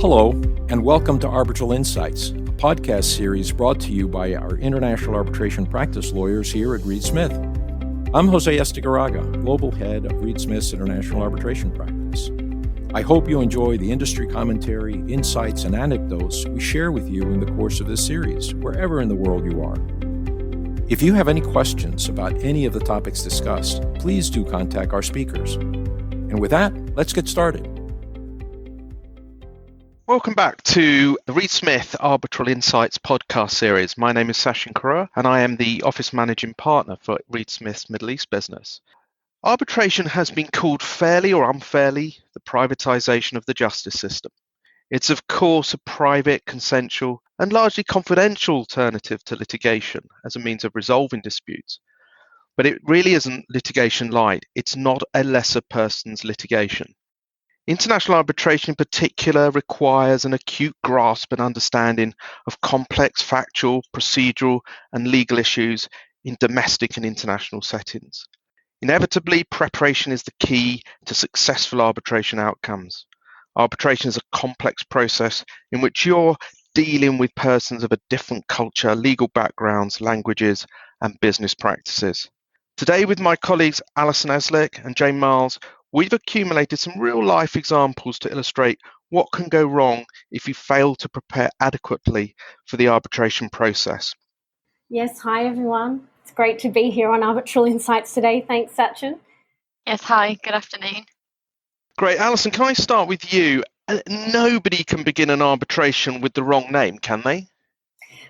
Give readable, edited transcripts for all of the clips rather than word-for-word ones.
Hello, and welcome to Arbitral Insights, a podcast series brought to you by our international arbitration practice lawyers here at Reed Smith. I'm Jose Estegaraga, Global Head of Reed Smith's International Arbitration Practice. I hope you enjoy the industry commentary, insights, and anecdotes we share with you in the course of this series, wherever in the world you are. If you have any questions about any of the topics discussed, please do contact our speakers. And with that, let's get started. Welcome back to the Reed Smith Arbitral Insights podcast series. My name is Sachin Karua and I am the Office Managing Partner for Reed Smith's Middle East business. Arbitration has been called fairly or unfairly the privatization of the justice system. It's of course a private, consensual and largely confidential alternative to litigation as a means of resolving disputes. But it really isn't litigation light. It's not a lesser person's litigation. International arbitration in particular requires an acute grasp and understanding of complex factual, procedural and legal issues in domestic and international settings. Inevitably, preparation is the key to successful arbitration outcomes. Arbitration is a complex process in which you're dealing with persons of a different culture, legal backgrounds, languages and business practices. Today with my colleagues Alison Eslick and Jane Miles, we've accumulated some real-life examples to illustrate what can go wrong if you fail to prepare adequately for the arbitration process. Yes, hi everyone. It's great to be here on Arbitral Insights today. Thanks, Sachin. Yes, hi, good afternoon. Great. Alison, can I start with you? Nobody can begin an arbitration with the wrong name, can they?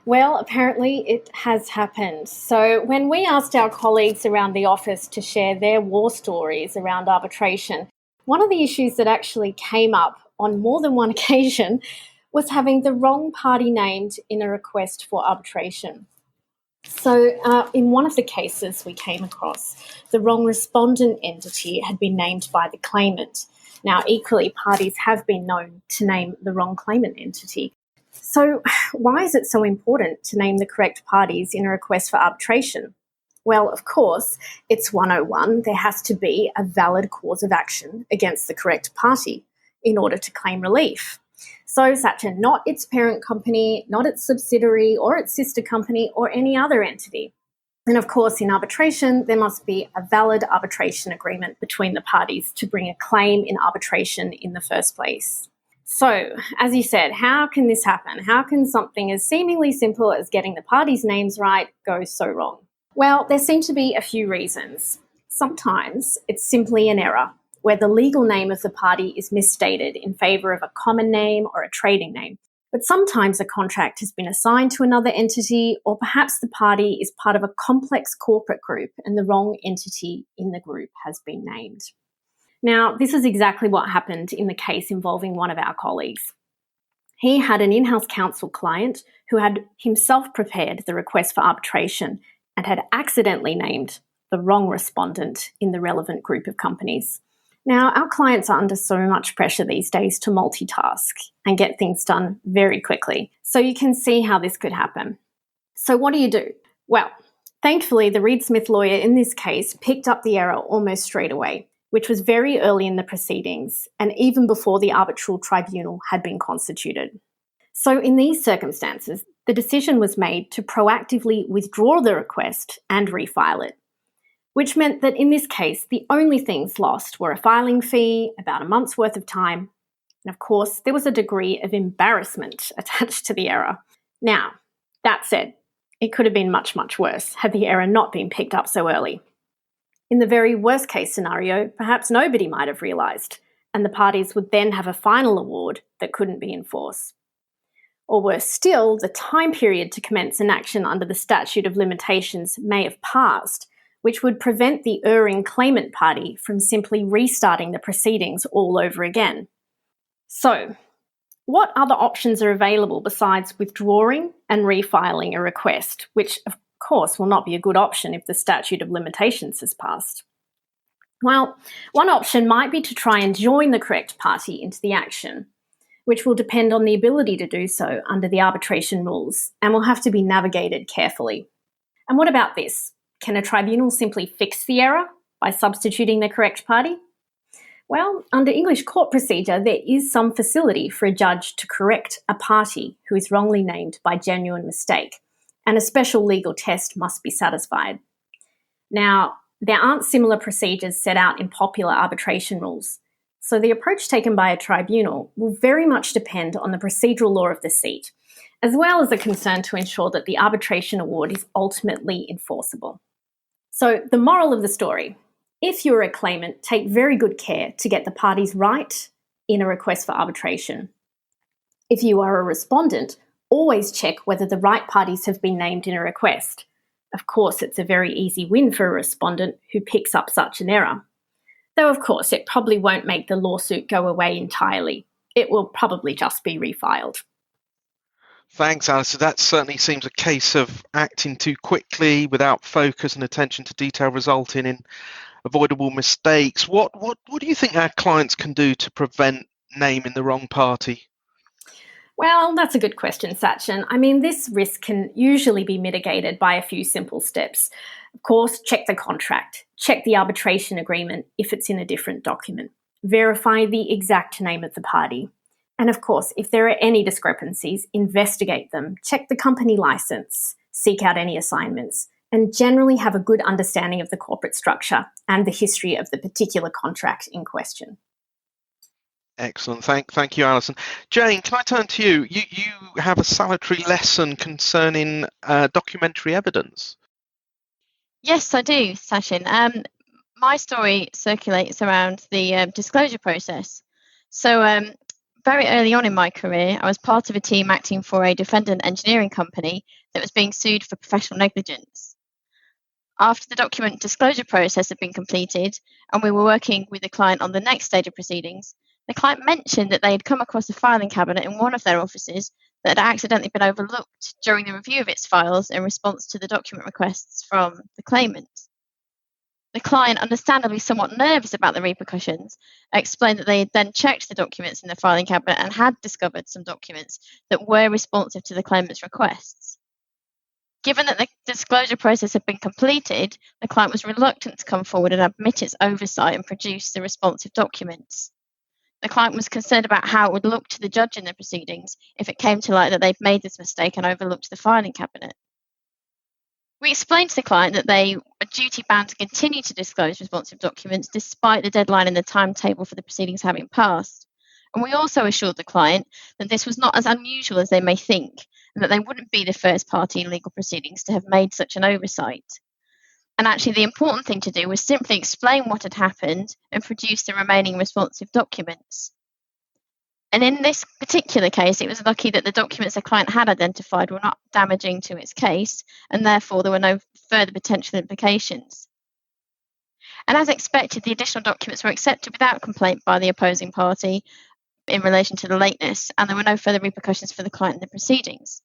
Well, apparently it has happened. So when we asked our colleagues around the office to share their war stories around arbitration, one of the issues that actually came up on more than one occasion was having the wrong party named in a request for arbitration. So in one of the cases we came across, the wrong respondent entity had been named by the claimant. Now, equally, parties have been known to name the wrong claimant entity. So why is it so important to name the correct parties in a request for arbitration? Well, of course, it's 101. There has to be a valid cause of action against the correct party in order to claim relief. So, Sachin, not its parent company, not its subsidiary or its sister company or any other entity. And of course, in arbitration, there must be a valid arbitration agreement between the parties to bring a claim in arbitration in the first place. So, as you said, how can this happen? How can something as seemingly simple as getting the parties' names right go so wrong? Well, there seem to be a few reasons. Sometimes it's simply an error, where the legal name of the party is misstated in favour of a common name or a trading name. But sometimes a contract has been assigned to another entity, or perhaps the party is part of a complex corporate group and the wrong entity in the group has been named. Now, this is exactly what happened in the case involving one of our colleagues. He had an in-house counsel client who had himself prepared the request for arbitration and had accidentally named the wrong respondent in the relevant group of companies. Now, our clients are under so much pressure these days to multitask and get things done very quickly. So you can see how this could happen. So what do? Well, thankfully, the Reed Smith lawyer in this case picked up the error almost straight away, which was very early in the proceedings and even before the arbitral tribunal had been constituted. So in these circumstances, the decision was made to proactively withdraw the request and refile it, which meant that in this case, the only things lost were a filing fee, about a month's worth of time, and of course, there was a degree of embarrassment attached to the error. Now, that said, it could have been much, much worse had the error not been picked up so early. In the very worst case scenario, perhaps nobody might have realised, and the parties would then have a final award that couldn't be enforced. Or worse still, the time period to commence an action under the statute of limitations may have passed, which would prevent the erring claimant party from simply restarting the proceedings all over again. So, what other options are available besides withdrawing and refiling a request, which of course will not be a good option if the statute of limitations has passed? Well, one option might be to try and join the correct party into the action, which will depend on the ability to do so under the arbitration rules and will have to be navigated carefully. And what about this? Can a tribunal simply fix the error by substituting the correct party? Well, under English court procedure, there is some facility for a judge to correct a party who is wrongly named by genuine mistake, and a special legal test must be satisfied. Now, there aren't similar procedures set out in popular arbitration rules, so the approach taken by a tribunal will very much depend on the procedural law of the seat, as well as a concern to ensure that the arbitration award is ultimately enforceable. So, the moral of the story: if you're a claimant, take very good care to get the parties right in a request for arbitration. If you are a respondent, always check whether the right parties have been named in a request. Of course, it's a very easy win for a respondent who picks up such an error. Though, of course, it probably won't make the lawsuit go away entirely. It will probably just be refiled. Thanks, Alistair. That certainly seems a case of acting too quickly without focus and attention to detail, resulting in avoidable mistakes. What do you think our clients can do to prevent naming the wrong party? Well, that's a good question, Sachin. I mean, this risk can usually be mitigated by a few simple steps. Of course, check the contract, check the arbitration agreement if it's in a different document, verify the exact name of the party. And of course, if there are any discrepancies, investigate them, check the company license, seek out any assignments, and generally have a good understanding of the corporate structure and the history of the particular contract in question. Excellent. Thank you, Alison. Jane, can I turn to you? You have a salutary lesson concerning documentary evidence. Yes, I do, Sachin. My story circulates around the disclosure process. So very early on in my career, I was part of a team acting for a defendant engineering company that was being sued for professional negligence. After the document disclosure process had been completed and we were working with the client on the next stage of proceedings, the client mentioned that they had come across a filing cabinet in one of their offices that had accidentally been overlooked during the review of its files in response to the document requests from the claimant. The client, understandably somewhat nervous about the repercussions, explained that they had then checked the documents in the filing cabinet and had discovered some documents that were responsive to the claimant's requests. Given that the disclosure process had been completed, the client was reluctant to come forward and admit its oversight and produce the responsive documents. The client was concerned about how it would look to the judge in the proceedings if it came to light that they'd made this mistake and overlooked the filing cabinet. We explained to the client that they were duty-bound to continue to disclose responsive documents despite the deadline and the timetable for the proceedings having passed. And we also assured the client that this was not as unusual as they may think, and that they wouldn't be the first party in legal proceedings to have made such an oversight. And actually, the important thing to do was simply explain what had happened and produce the remaining responsive documents. And in this particular case, it was lucky that the documents the client had identified were not damaging to its case, and therefore there were no further potential implications. And as expected, the additional documents were accepted without complaint by the opposing party in relation to the lateness, and there were no further repercussions for the client in the proceedings.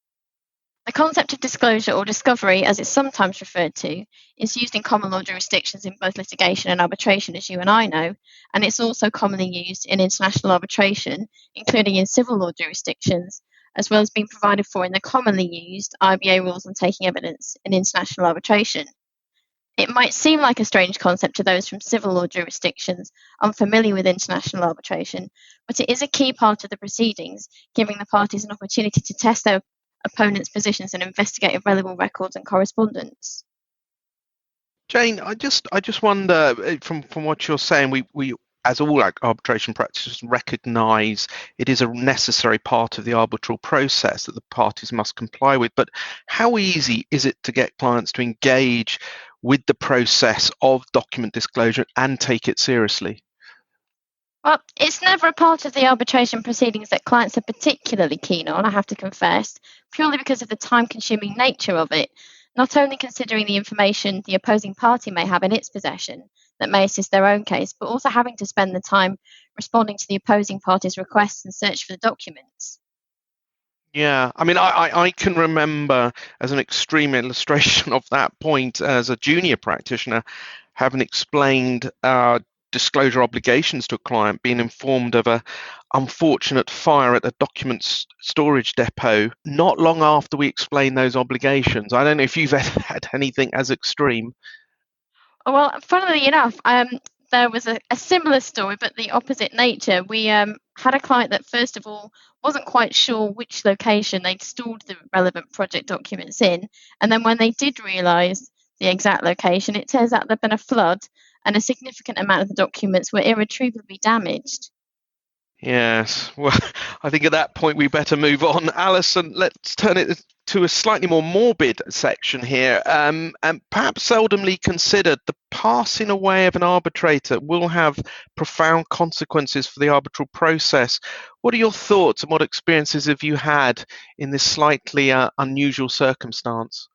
The concept of disclosure, or discovery as it's sometimes referred to, is used in common law jurisdictions in both litigation and arbitration, as you and I know, and it's also commonly used in international arbitration, including in civil law jurisdictions, as well as being provided for in the commonly used IBA rules on taking evidence in international arbitration. It might seem like a strange concept to those from civil law jurisdictions unfamiliar with international arbitration, but it is a key part of the proceedings, giving the parties an opportunity to test their opponents' positions and investigate available records and correspondence. Jane, I just wonder, from what you're saying, we as all arbitration practitioners recognise it is a necessary part of the arbitral process that the parties must comply with. But how easy is it to get clients to engage with the process of document disclosure and take it seriously? Well, it's never a part of the arbitration proceedings that clients are particularly keen on, I have to confess, purely because of the time-consuming nature of it, not only considering the information the opposing party may have in its possession that may assist their own case, but also having to spend the time responding to the opposing party's requests and search for the documents. Yeah, I mean, I can remember as an extreme illustration of that point as a junior practitioner having explained disclosure obligations to a client, being informed of a unfortunate fire at a document storage depot not long after we explained those obligations. I don't know if you've ever had anything as extreme. Well, funnily enough, there was a similar story, but the opposite nature. We had a client that, first of all, wasn't quite sure which location they'd stored the relevant project documents in. And then when they did realise the exact location, it turns out there'd been a flood and a significant amount of the documents were irretrievably damaged. Yes, well, I think at that point we better move on. Alison, let's turn it to a slightly more morbid section here. And perhaps seldomly considered, the passing away of an arbitrator will have profound consequences for the arbitral process. What are your thoughts and what experiences have you had in this slightly unusual circumstance?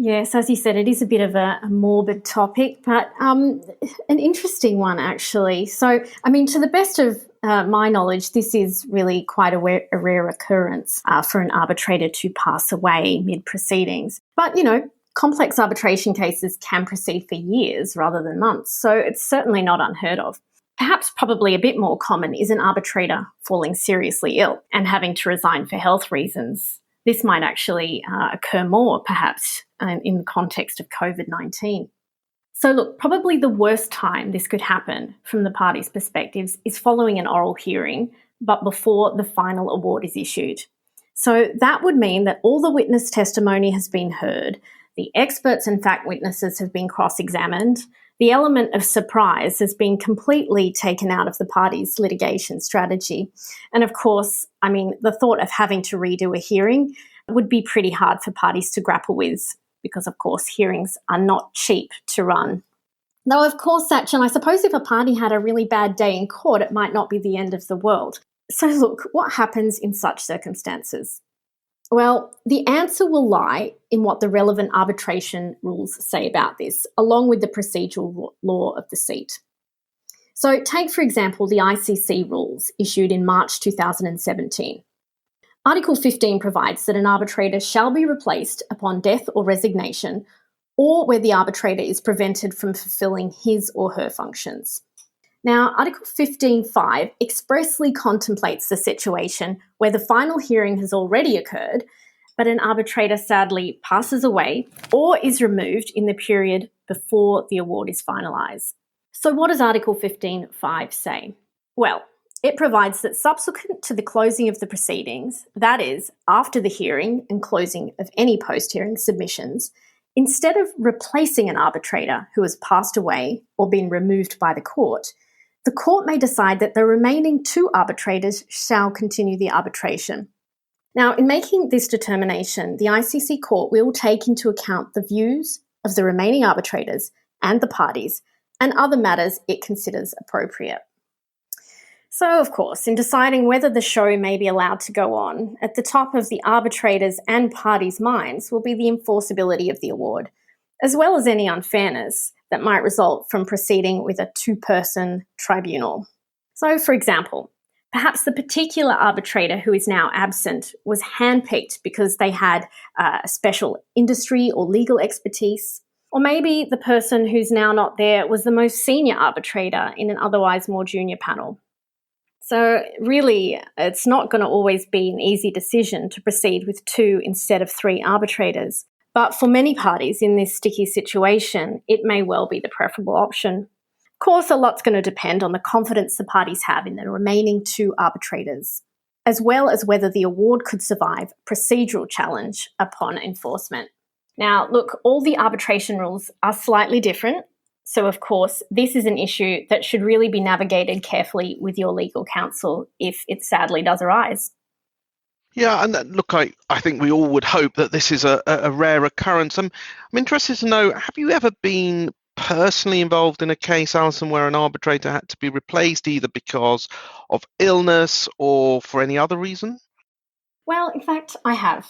Yes, as you said, it is a bit of a morbid topic, but an interesting one, actually. So, I mean, to the best of my knowledge, this is really quite a rare occurrence for an arbitrator to pass away mid-proceedings. But, you know, complex arbitration cases can proceed for years rather than months, so it's certainly not unheard of. Perhaps probably a bit more common is an arbitrator falling seriously ill and having to resign for health reasons. This might actually occur more, perhaps, in the context of COVID-19. So look, probably the worst time this could happen from the parties' perspectives is following an oral hearing, but before the final award is issued. So that would mean that all the witness testimony has been heard, the experts and fact witnesses have been cross-examined, the element of surprise has been completely taken out of the parties' litigation strategy. And of course, I mean, the thought of having to redo a hearing would be pretty hard for parties to grapple with because, of course, hearings are not cheap to run. Though, of course, Sachin, I suppose if a party had a really bad day in court, it might not be the end of the world. So look, what happens in such circumstances? Well, the answer will lie in what the relevant arbitration rules say about this, along with the procedural law of the seat. So take, for example, the ICC rules issued in March 2017. Article 15 provides that an arbitrator shall be replaced upon death or resignation, or where the arbitrator is prevented from fulfilling his or her functions. Now, Article 15.5 expressly contemplates the situation where the final hearing has already occurred, but an arbitrator sadly passes away or is removed in the period before the award is finalised. So what does Article 15.5 say? Well, it provides that subsequent to the closing of the proceedings, that is, after the hearing and closing of any post-hearing submissions, instead of replacing an arbitrator who has passed away or been removed by the court may decide that the remaining two arbitrators shall continue the arbitration. Now, in making this determination, the ICC court will take into account the views of the remaining arbitrators and the parties and other matters it considers appropriate. So, of course, in deciding whether the show may be allowed to go on, at the top of the arbitrators' and parties' minds will be the enforceability of the award, as well as any unfairness that might result from proceeding with a two-person tribunal. So, for example, perhaps the particular arbitrator who is now absent was handpicked because they had a special industry or legal expertise, or maybe the person who's now not there was the most senior arbitrator in an otherwise more junior panel. So really, it's not going to always be an easy decision to proceed with two instead of three arbitrators. But for many parties in this sticky situation, it may well be the preferable option. Of course, a lot's going to depend on the confidence the parties have in the remaining two arbitrators, as well as whether the award could survive procedural challenge upon enforcement. Now, look, all the arbitration rules are slightly different. So, of course, this is an issue that should really be navigated carefully with your legal counsel if it sadly does arise. Yeah, and look, I think we all would hope that this is a rare occurrence. I'm interested to know, have you ever been personally involved in a case, Alison, where an arbitrator had to be replaced either because of illness or for any other reason? Well, in fact, I have.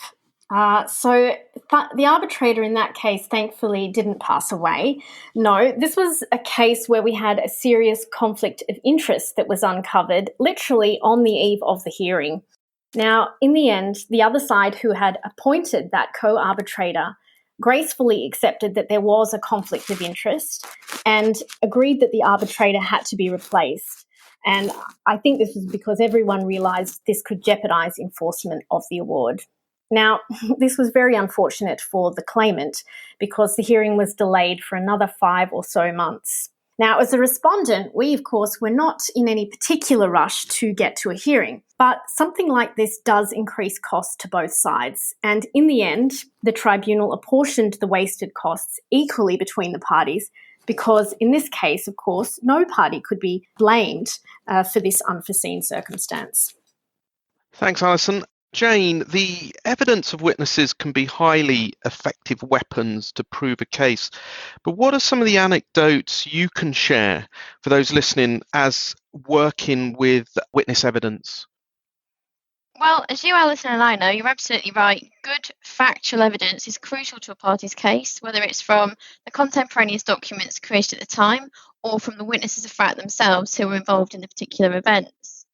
The arbitrator in that case thankfully didn't pass away. No, this was a case where we had a serious conflict of interest that was uncovered literally on the eve of the hearing. Now, in the end, the other side who had appointed that co-arbitrator gracefully accepted that there was a conflict of interest and agreed that the arbitrator had to be replaced. And I think this was because everyone realised this could jeopardise enforcement of the award. Now, this was very unfortunate for the claimant because the hearing was delayed for another 5 or so months. Now, as a respondent, we, of course, were not in any particular rush to get to a hearing, but something like this does increase costs to both sides. And in the end, the tribunal apportioned the wasted costs equally between the parties because in this case, of course, no party could be blamed for this unforeseen circumstance. Thanks, Alison. Jane, the evidence of witnesses can be highly effective weapons to prove a case, but what are some of the anecdotes you can share for those listening as working with witness evidence? Well, as you, Alison, and I know, you're absolutely right. Good factual evidence is crucial to a party's case, whether it's from the contemporaneous documents created at the time or from the witnesses of fact themselves who were involved in the particular events.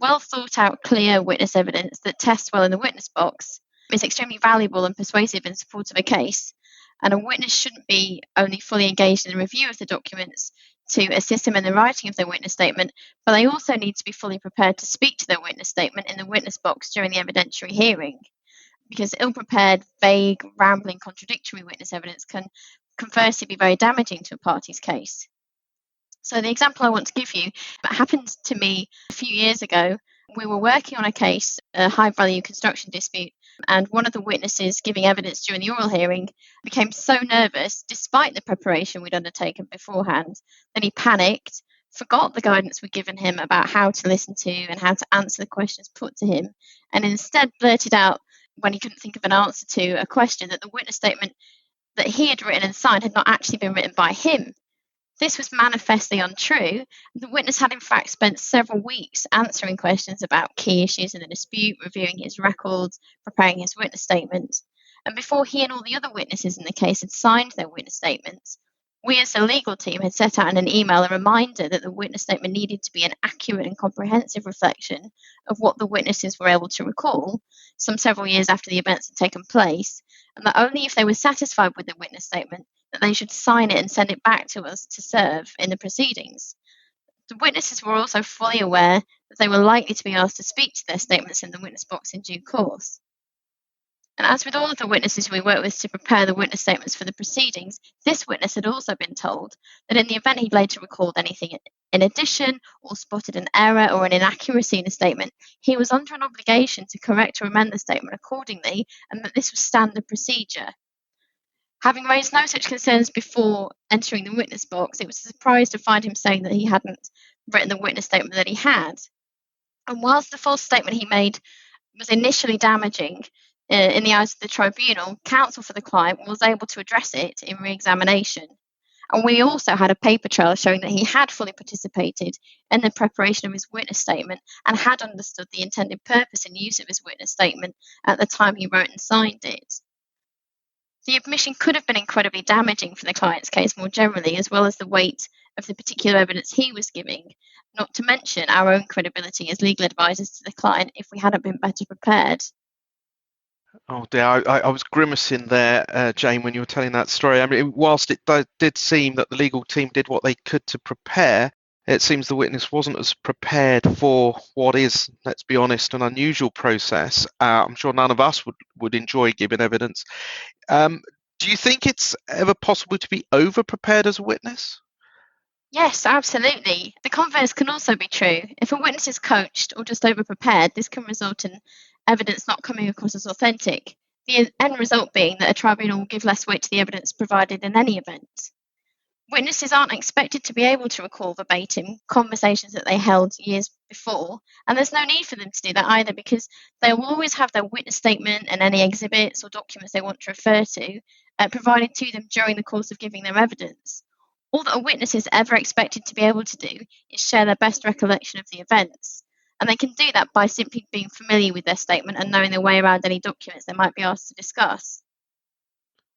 Well thought out, clear witness evidence that tests well in the witness box is extremely valuable and persuasive in support of a case. And a witness shouldn't be only fully engaged in the review of the documents to assist them in the writing of their witness statement, but they also need to be fully prepared to speak to their witness statement in the witness box during the evidentiary hearing. Because ill-prepared, vague, rambling, contradictory witness evidence can conversely be very damaging to a party's case. So the example I want to give you happened to me a few years ago. We were working on a case, a high-value construction dispute, and one of the witnesses giving evidence during the oral hearing became so nervous, despite the preparation we'd undertaken beforehand, that he panicked, forgot the guidance we'd given him about how to listen to and how to answer the questions put to him, and instead blurted out, when he couldn't think of an answer to a question, that the witness statement that he had written and signed had not actually been written by him. This was manifestly untrue. The witness had in fact spent several weeks answering questions about key issues in the dispute, reviewing his records, preparing his witness statement. And before he and all the other witnesses in the case had signed their witness statements, we as a legal team had set out in an email a reminder that the witness statement needed to be an accurate and comprehensive reflection of what the witnesses were able to recall, some several years after the events had taken place, and that only if they were satisfied with the witness statement that they should sign it and send it back to us to serve in the proceedings. The witnesses were also fully aware that they were likely to be asked to speak to their statements in the witness box in due course. And as with all of the witnesses we worked with to prepare the witness statements for the proceedings, this witness had also been told that in the event he later recalled anything in addition or spotted an error or an inaccuracy in a statement, he was under an obligation to correct or amend the statement accordingly, and that this was standard procedure. Having raised no such concerns before entering the witness box, it was a surprise to find him saying that he hadn't written the witness statement that he had. And whilst the false statement he made was initially damaging in the eyes of the tribunal, counsel for the client was able to address it in re-examination. And we also had a paper trail showing that he had fully participated in the preparation of his witness statement and had understood the intended purpose and use of his witness statement at the time he wrote and signed it. The admission could have been incredibly damaging for the client's case more generally, as well as the weight of the particular evidence he was giving, not to mention our own credibility as legal advisors to the client if we hadn't been better prepared. Oh dear, I was grimacing there, Jane, when you were telling that story. I mean, whilst it did seem that the legal team did what they could to prepare, it seems the witness wasn't as prepared for what is, let's be honest, an unusual process. I'm sure none of us would enjoy giving evidence. Do you think it's ever possible to be over-prepared as a witness? Yes, absolutely. The converse can also be true. If a witness is coached or just over-prepared, this can result in evidence not coming across as authentic, the end result being that a tribunal will give less weight to the evidence provided in any event. Witnesses aren't expected to be able to recall verbatim conversations that they held years before, and there's no need for them to do that either, because they will always have their witness statement and any exhibits or documents they want to refer to provided to them during the course of giving their evidence. All that a witness is ever expected to be able to do is share their best recollection of the events, and they can do that by simply being familiar with their statement and knowing their way around any documents they might be asked to discuss.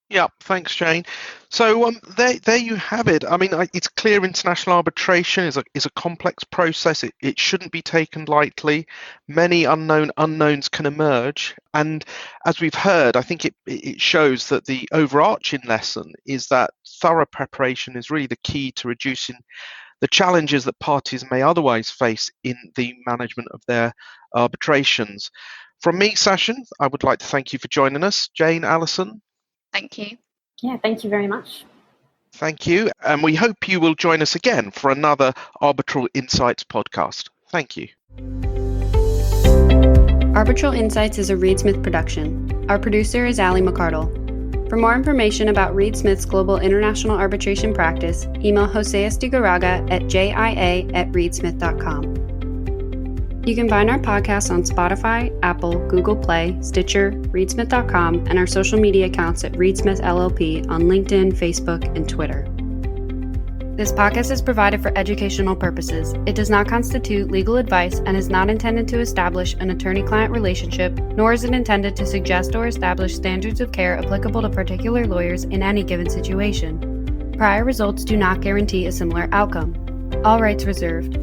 Yeah, thanks, Jane. So there you have it. I mean, it's clear international arbitration is a complex process. It shouldn't be taken lightly. Many unknowns can emerge. And as we've heard, I think it shows that the overarching lesson is that thorough preparation is really the key to reducing the challenges that parties may otherwise face in the management of their arbitrations. From me, Sachin, I would like to thank you for joining us. Jane, Alison. Thank you. Yeah, thank you very much. Thank you, and we hope you will join us again for another Arbitral Insights podcast. Thank you. Arbitral Insights is a Reed Smith production. Our producer is Ali McCardle. For more information about Reed Smith's global international arbitration practice, email Jose Estigarraga at jia@reedsmith.com. You can find our podcasts on Spotify, Apple, Google Play, Stitcher, reedsmith.com, and our social media accounts at Reed Smith LLP on LinkedIn, Facebook, and Twitter. This podcast is provided for educational purposes. It does not constitute legal advice and is not intended to establish an attorney-client relationship, nor is it intended to suggest or establish standards of care applicable to particular lawyers in any given situation. Prior results do not guarantee a similar outcome. All rights reserved.